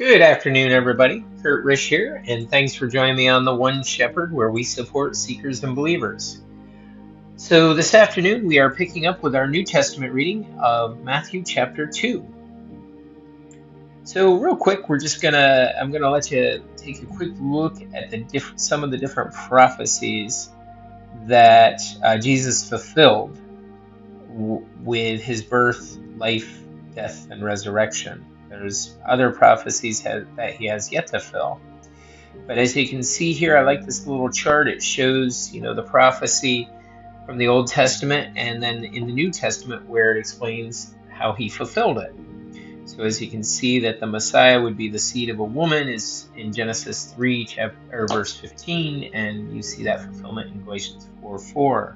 Good afternoon, everybody. Kurt Risch here, and thanks for joining me on the One Shepherd, where we support seekers and believers. So, this afternoon we are picking up with our New Testament reading of Matthew chapter 2. So, real quick, I'm gonna let you take a quick look at some of the different prophecies that Jesus fulfilled with his birth, life, death, and resurrection. There's other prophecies that he has yet to fill. But as you can see here, I like this little chart. It shows, the prophecy from the Old Testament and then in the New Testament where it explains how he fulfilled it. So as you can see that the Messiah would be the seed of a woman is in Genesis 3, verse 15, and you see that fulfillment in Galatians 4:4.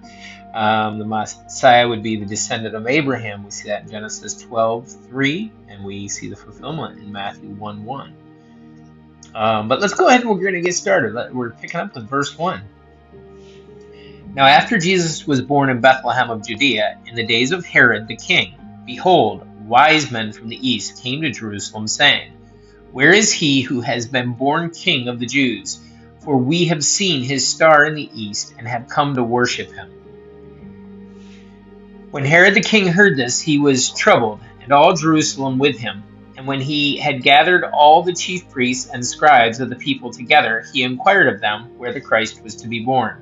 The Messiah would be the descendant of Abraham. We see that in Genesis 12:3, and we see the fulfillment in Matthew 1:1. But let's go ahead and we're going to get started. We're picking up with verse 1. Now after Jesus was born in Bethlehem of Judea, in the days of Herod the king, behold, wise men from the east came to Jerusalem, saying, Where is he who has been born King of the Jews? For we have seen his star in the east, and have come to worship him. When Herod the king heard this, he was troubled, and all Jerusalem with him. And when he had gathered all the chief priests and scribes of the people together, he inquired of them where the Christ was to be born.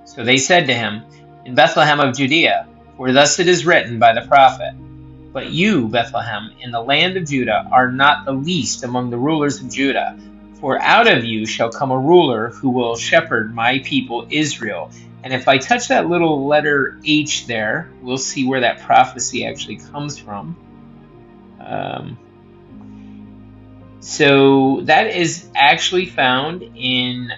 So they said to him, In Bethlehem of Judea, for thus it is written by the prophet, But you, Bethlehem, in the land of Judah, are not the least among the rulers of Judah, for out of you shall come a ruler who will shepherd my people Israel. And if I touch that little letter H there, we'll see where that prophecy actually comes from. So that is actually found in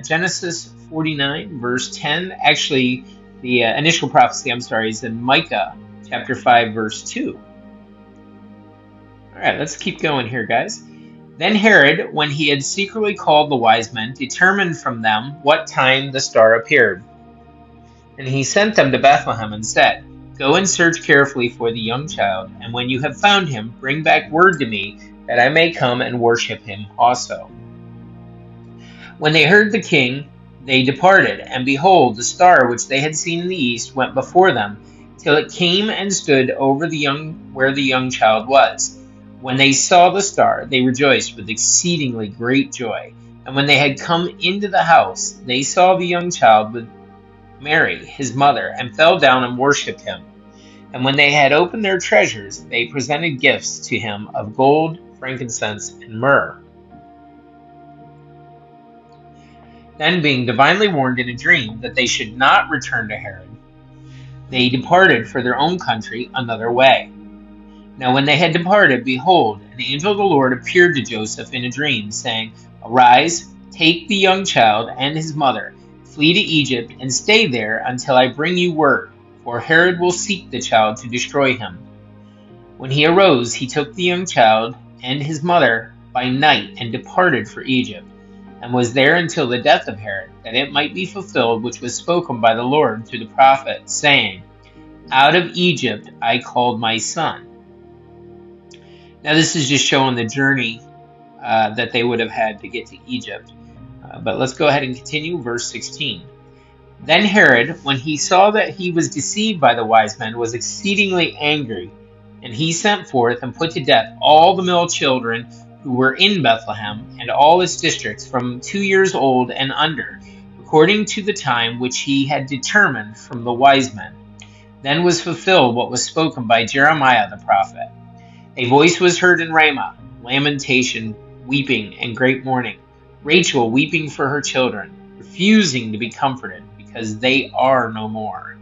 Genesis 49, verse 10. Actually, the initial prophecy, is in Micah chapter 5, verse 2. All right, let's keep going here, guys. Then Herod, when he had secretly called the wise men, determined from them what time the star appeared. And he sent them to Bethlehem and said, Go and search carefully for the young child, and when you have found him, bring back word to me, that I may come and worship him also. When they heard the king, they departed, and behold, the star which they had seen in the east went before them, till it came and stood over where the young child was. When they saw the star, they rejoiced with exceedingly great joy. And when they had come into the house, they saw the young child with Mary, his mother, and fell down and worshipped him. And when they had opened their treasures, they presented gifts to him of gold, frankincense, and myrrh. Then, being divinely warned in a dream that they should not return to Herod, they departed for their own country another way. Now when they had departed, behold, an angel of the Lord appeared to Joseph in a dream, saying, Arise, take the young child and his mother, flee to Egypt, and stay there until I bring you word, for Herod will seek the child to destroy him. When he arose, he took the young child and his mother by night and departed for Egypt, and was there until the death of Herod, that it might be fulfilled which was spoken by the Lord through the prophet, saying, Out of Egypt I called my son. Now this is just showing the journey that they would have had to get to Egypt. But let's go ahead and continue, verse 16. Then Herod, when he saw that he was deceived by the wise men, was exceedingly angry, and he sent forth and put to death all the male children who were in Bethlehem and all its districts from 2 years old and under, according to the time which he had determined from the wise men. Then was fulfilled what was spoken by Jeremiah the prophet. A voice was heard in Ramah, lamentation, weeping, and great mourning, Rachel weeping for her children, refusing to be comforted, because they are no more.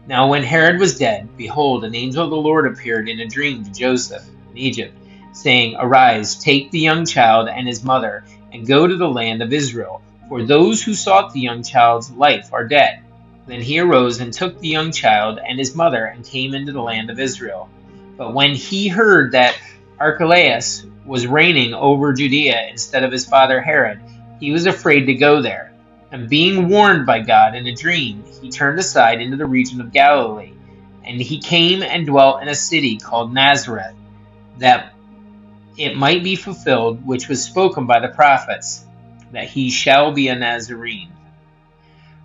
Now when Herod was dead, behold, an angel of the Lord appeared in a dream to Joseph in Egypt, saying, Arise, take the young child and his mother, and go to the land of Israel, for those who sought the young child's life are dead. Then he arose and took the young child and his mother, and came into the land of Israel. But when he heard that Archelaus was reigning over Judea instead of his father Herod, he was afraid to go there. And being warned by God in a dream, he turned aside into the region of Galilee. And he came and dwelt in a city called Nazareth, that it might be fulfilled which was spoken by the prophets, that he shall be a Nazarene.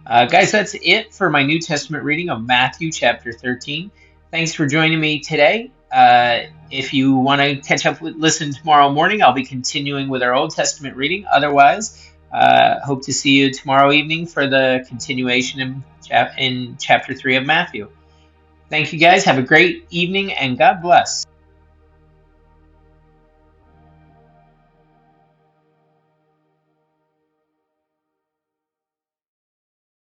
Guys, that's it for my New Testament reading of Matthew chapter 13. Thanks for joining me today. If you want to catch up with listen tomorrow morning, I'll be continuing with our Old Testament reading. Otherwise, hope to see you tomorrow evening for the continuation in chapter 3 of Matthew. Thank you guys. Have a great evening and God bless.